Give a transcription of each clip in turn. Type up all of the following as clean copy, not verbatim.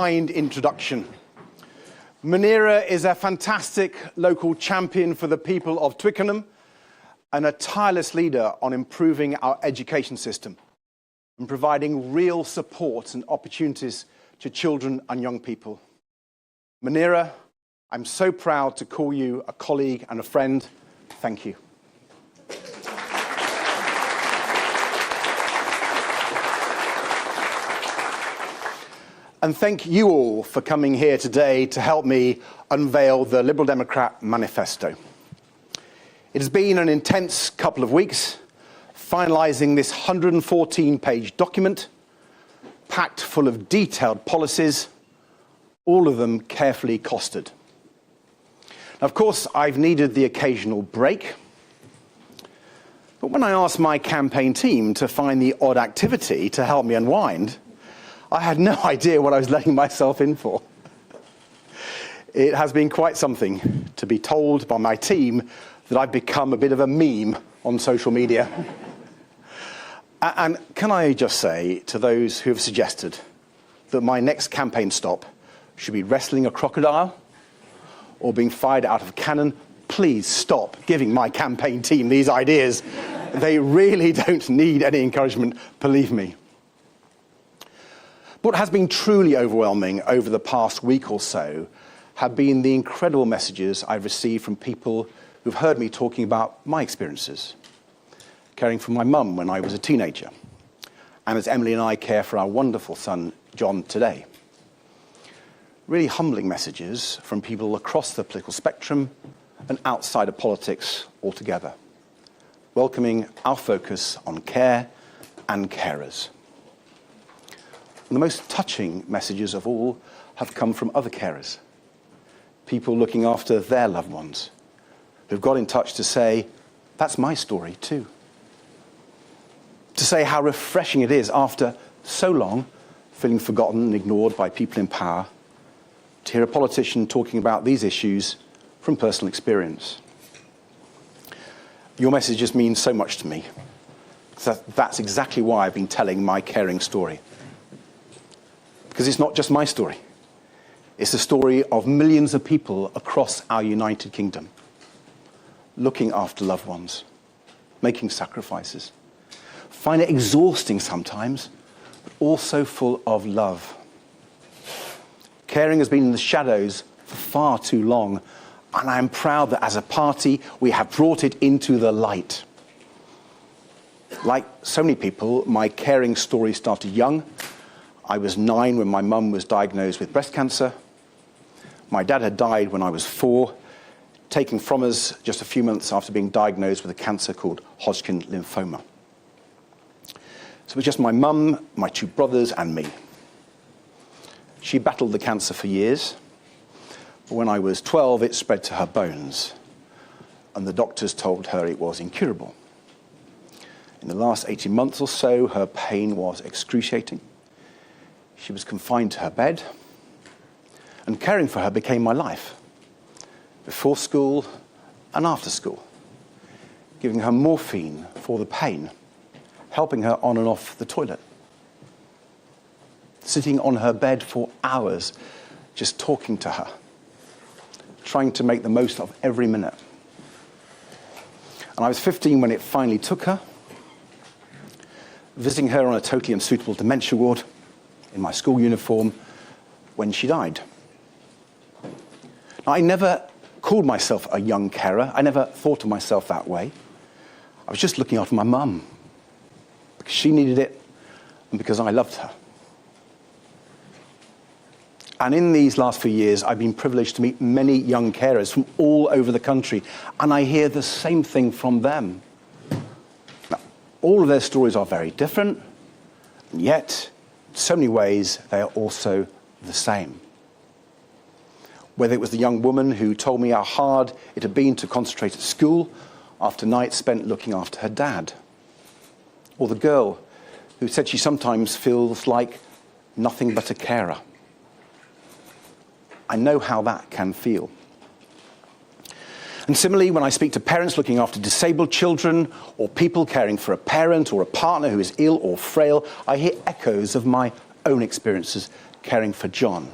kind introduction. Munira is a fantastic local champion for the people of Twickenham and a tireless leader on improving our education system and providing real support and opportunities to children and young people. Munira, I'm so proud to call you a colleague and a friend. Thank you. And thank you all for coming here today to help me unveil the Liberal Democrat manifesto. It has been an intense couple of weeks, finalising this 114-page document, packed full of detailed policies, all of them carefully costed. Now, of course, I've needed the occasional break, but when I asked my campaign team to find the odd activity to help me unwind, I had no idea what I was letting myself in for. It has been quite something to be told by my team that I've become a bit of a meme on social media. And can I just say to those who have suggested that my next campaign stop should be wrestling a crocodile or being fired out of a cannon, please stop giving my campaign team these ideas. They really don't need any encouragement, believe me. What has been truly overwhelming over the past week or so have been the incredible messages I've received from people who've heard me talking about my experiences, caring for my mum when I was a teenager, and as Emily and I care for our wonderful son, John, today. Really humbling messages from people across the political spectrum and outside of politics altogether, welcoming our focus on care and carers. And the most touching messages of all have come from other carers, people looking after their loved ones, who've got in touch to say, that's my story too. To say how refreshing it is after so long feeling forgotten and ignored by people in power, to hear a politician talking about these issues from personal experience. Your messages mean so much to me. That's exactly why I've been telling my caring story. Because it's not just my story. It's the story of millions of people across our United Kingdom, looking after loved ones, making sacrifices, find it exhausting sometimes, but also full of love. Caring has been in the shadows for far too long, and I am proud that as a party we have brought it into the light. Like so many people, my caring story started young. I was 9 when my mum was diagnosed with breast cancer. My dad had died when I was 4, taken from us just a few months after being diagnosed with a cancer called Hodgkin lymphoma. So it was just my mum, my 2 brothers, and me. She battled the cancer for years, but when I was 12, it spread to her bones, and the doctors told her it was incurable. In the last 18 months or so, her pain was excruciating. She was confined to her bed, and caring for her became my life, before school and after school, giving her morphine for the pain, helping her on and off the toilet, sitting on her bed for hours, just talking to her, trying to make the most of every minute. And I was 15 when it finally took her, visiting her on a totally unsuitable dementia ward, in my school uniform, when she died. Now, I never called myself a young carer. I never thought of myself that way. I was just looking after my mum, because she needed it and because I loved her. And in these last few years, I've been privileged to meet many young carers from all over the country, and I hear the same thing from them. Now, all of their stories are very different, and yet, in so many ways, they are also the same. Whether it was the young woman who told me how hard it had been to concentrate at school after nights spent looking after her dad, or the girl who said she sometimes feels like nothing but a carer. I know how that can feel. And similarly, when I speak to parents looking after disabled children, or people caring for a parent or a partner who is ill or frail, I hear echoes of my own experiences caring for John.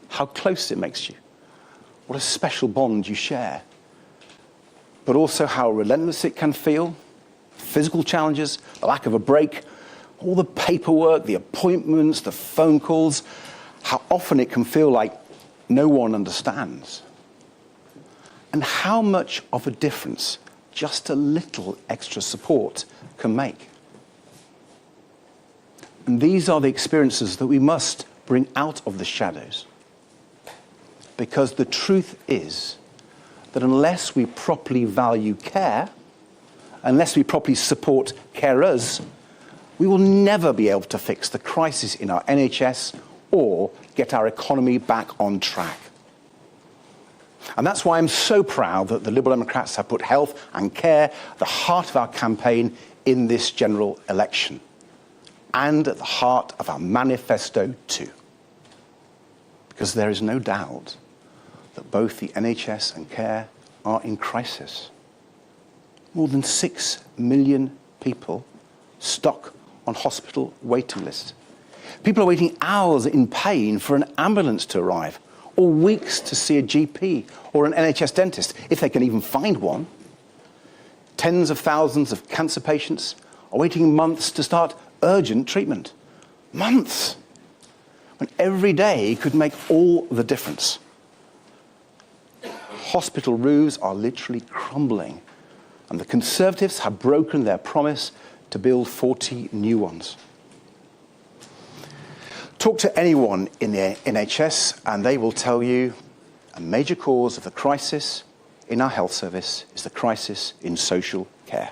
How close it makes you. What a special bond you share. But also how relentless it can feel. Physical challenges, the lack of a break, all the paperwork, the appointments, the phone calls. How often it can feel like no one understands. And how much of a difference just a little extra support can make. And these are the experiences that we must bring out of the shadows. Because the truth is that unless we properly value care, unless we properly support carers, we will never be able to fix the crisis in our NHS or get our economy back on track. And that's why I'm so proud that the Liberal Democrats have put health and care at the heart of our campaign in this general election, and at the heart of our manifesto too. Because there is no doubt that both the NHS and care are in crisis. More than 6 million people stuck on hospital waiting lists. People are waiting hours in pain for an ambulance to arrive, or weeks to see a GP or an NHS dentist, if they can even find one. Tens of thousands of cancer patients are waiting months to start urgent treatment. Months! When every day could make all the difference. Hospital roofs are literally crumbling, and the Conservatives have broken their promise to build 40 new ones. Talk to anyone in the NHS and they will tell you a major cause of the crisis in our health service is the crisis in social care.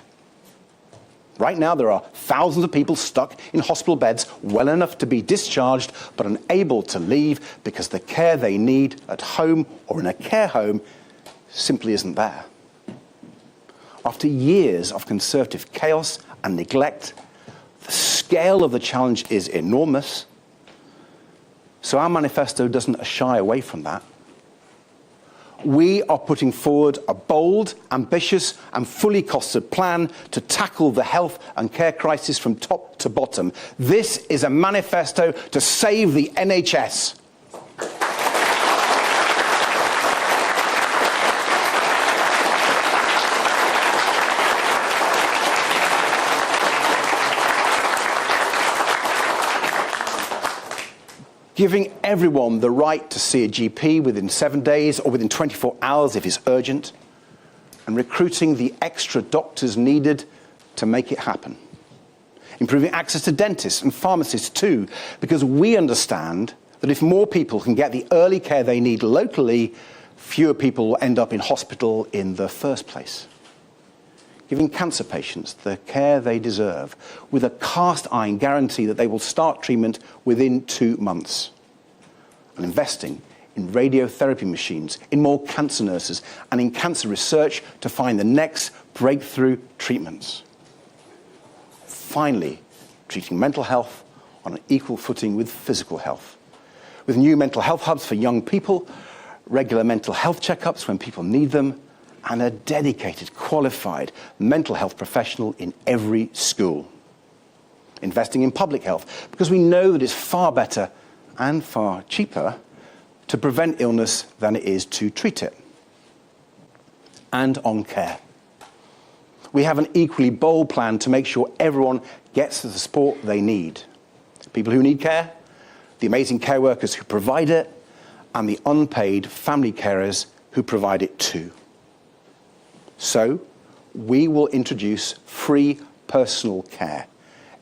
Right now there are thousands of people stuck in hospital beds well enough to be discharged but unable to leave because the care they need at home or in a care home simply isn't there. After years of Conservative chaos and neglect, the scale of the challenge is enormous. So our manifesto doesn't shy away from that. We are putting forward a bold, ambitious and fully costed plan to tackle the health and care crisis from top to bottom. This is a manifesto to save the NHS. Giving everyone the right to see a GP within 7 days or within 24 hours if it's urgent, and recruiting the extra doctors needed to make it happen. Improving access to dentists and pharmacists too, because we understand that if more people can get the early care they need locally, fewer people will end up in hospital in the first place. Giving cancer patients the care they deserve with a cast-iron guarantee that they will start treatment within 2 months. And investing in radiotherapy machines, in more cancer nurses, and in cancer research to find the next breakthrough treatments. Finally, treating mental health on an equal footing with physical health. With new mental health hubs for young people, regular mental health checkups when people need them, and a dedicated, qualified mental health professional in every school. Investing in public health, because we know that it's far better and far cheaper to prevent illness than it is to treat it. And on care. We have an equally bold plan to make sure everyone gets the support they need. People who need care, the amazing care workers who provide it, and the unpaid family carers who provide it too. So, we will introduce free personal care,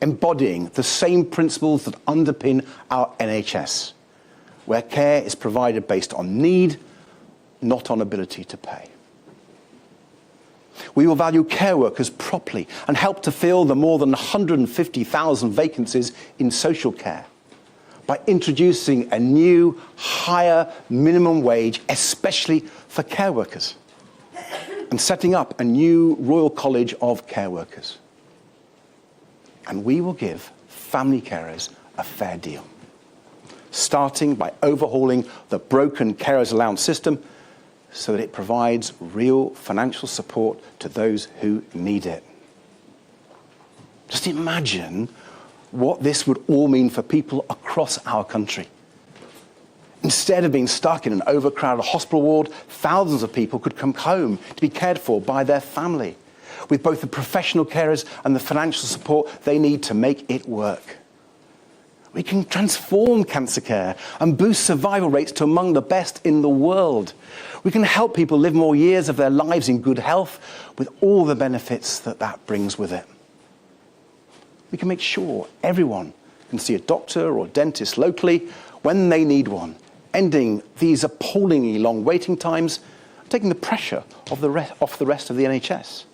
embodying the same principles that underpin our NHS, where care is provided based on need, not on ability to pay. We will value care workers properly and help to fill the more than 150,000 vacancies in social care by introducing a new, higher minimum wage, especially for care workers, and setting up a new Royal College of Care Workers. And we will give family carers a fair deal, starting by overhauling the broken carers allowance system so that it provides real financial support to those who need it. Just imagine what this would all mean for people across our country. Instead of being stuck in an overcrowded hospital ward, thousands of people could come home to be cared for by their family, with both the professional carers and the financial support they need to make it work. We can transform cancer care and boost survival rates to among the best in the world. We can help people live more years of their lives in good health with all the benefits that that brings with it. We can make sure everyone can see a doctor or dentist locally when they need one, ending these appallingly long waiting times, taking the pressure off the rest of the NHS.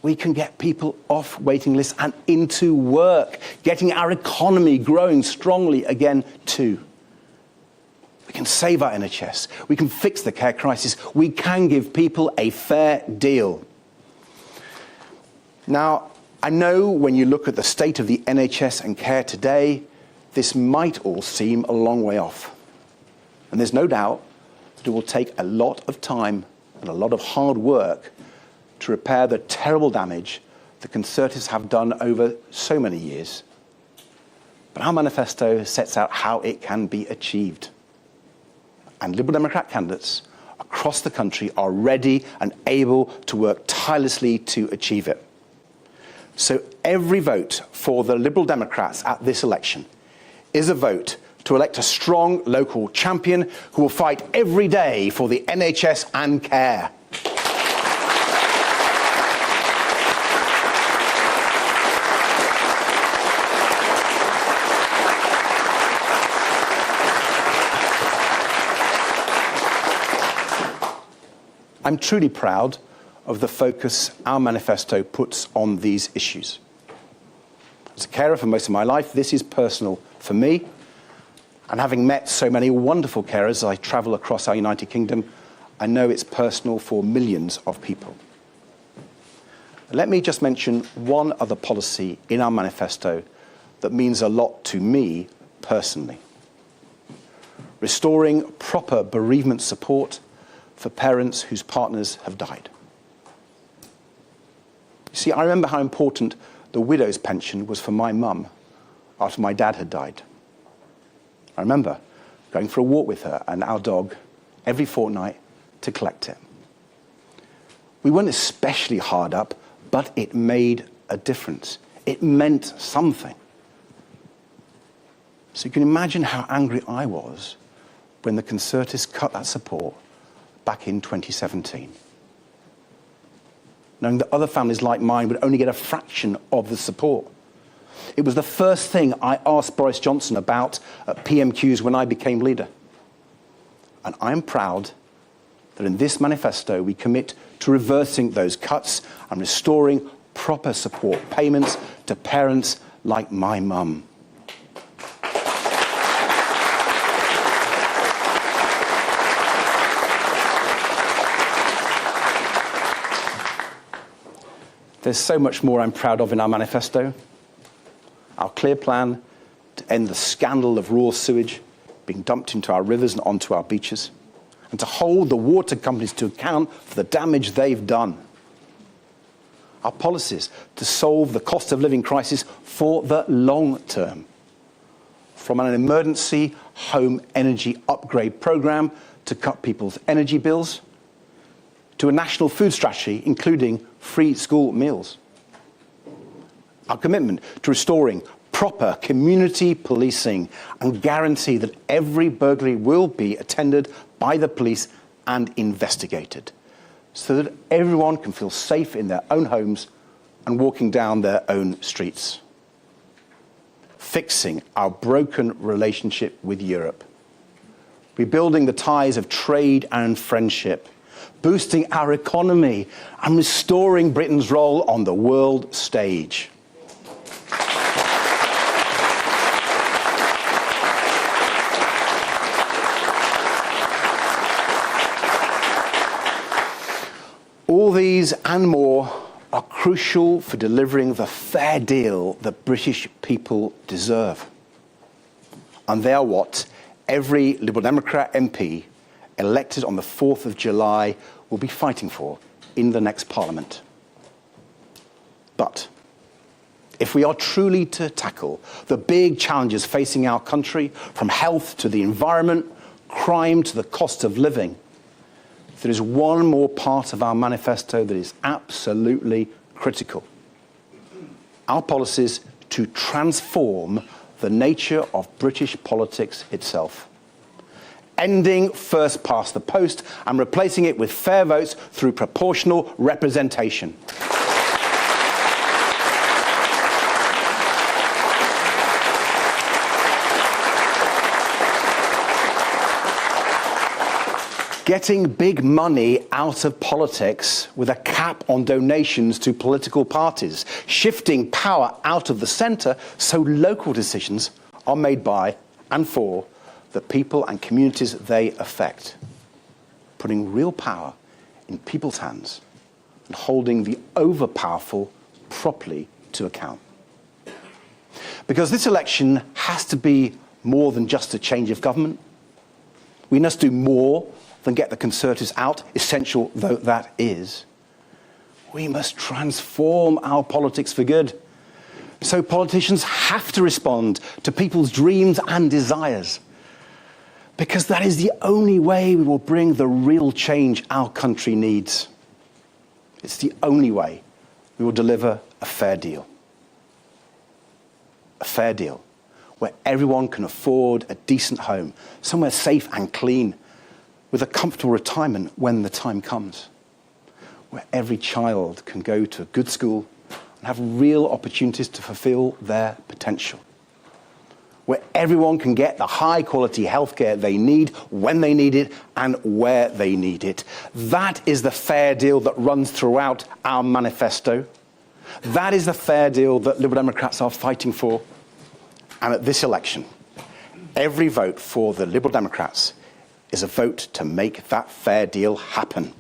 We can get people off waiting lists and into work, getting our economy growing strongly again too. We can save our NHS. We can fix the care crisis. We can give people a fair deal. Now, I know when you look at the state of the NHS and care today, this might all seem a long way off. And there's no doubt that it will take a lot of time and a lot of hard work to repair the terrible damage the Conservatives have done over so many years. But our manifesto sets out how it can be achieved. And Liberal Democrat candidates across the country are ready and able to work tirelessly to achieve it. So every vote for the Liberal Democrats at this election is a vote to elect a strong local champion who will fight every day for the NHS and care. I'm truly proud of the focus our manifesto puts on these issues. As a carer for most of my life, this is personal for me. And having met so many wonderful carers as I travel across our United Kingdom, I know it's personal for millions of people. Let me just mention one other policy in our manifesto that means a lot to me personally. Restoring proper bereavement support for parents whose partners have died. You see, I remember how important the widow's pension was for my mum after my dad had died. I remember going for a walk with her and our dog every fortnight to collect it. We weren't especially hard up, but it made a difference. It meant something. So you can imagine how angry I was when the Conservatives cut that support back in 2017. Knowing that other families like mine would only get a fraction of the support. It was the first thing I asked Boris Johnson about at PMQs when I became leader. And I'm proud that in this manifesto we commit to reversing those cuts and restoring proper support payments to parents like my mum. There's so much more I'm proud of in our manifesto. Our clear plan to end the scandal of raw sewage being dumped into our rivers and onto our beaches, and to hold the water companies to account for the damage they've done. Our policies to solve the cost of living crisis for the long term. From an emergency home energy upgrade programme to cut people's energy bills, to a national food strategy, including free school meals. Our commitment to restoring proper community policing and guarantee that every burglary will be attended by the police and investigated, so that everyone can feel safe in their own homes and walking down their own streets. Fixing our broken relationship with Europe. Rebuilding the ties of trade and friendship. Boosting our economy and restoring Britain's role on the world stage. All these and more are crucial for delivering the fair deal that British people deserve. And they are what every Liberal Democrat MP elected on the 4th of July will be fighting for in the next Parliament. But if we are truly to tackle the big challenges facing our country, from health to the environment, crime to the cost of living, there is one more part of our manifesto that is absolutely critical. Our policies to transform the nature of British politics itself. Ending first past the post and replacing it with fair votes through proportional representation. Getting big money out of politics with a cap on donations to political parties. Shifting power out of the centre so local decisions are made by and for the people and communities they affect. Putting real power in people's hands and holding the overpowerful properly to account. Because this election has to be more than just a change of government. We must do more than get the Conservatives out, essential though that is. We must transform our politics for good. So politicians have to respond to people's dreams and desires, because that is the only way we will bring the real change our country needs. It's the only way we will deliver a fair deal. A fair deal where everyone can afford a decent home, somewhere safe and clean, with a comfortable retirement when the time comes, where every child can go to a good school and have real opportunities to fulfill their potential, where everyone can get the high-quality healthcare they need when they need it and where they need it. That is the fair deal that runs throughout our manifesto. That is the fair deal that Liberal Democrats are fighting for. And at this election, every vote for the Liberal Democrats is a vote to make that fair deal happen.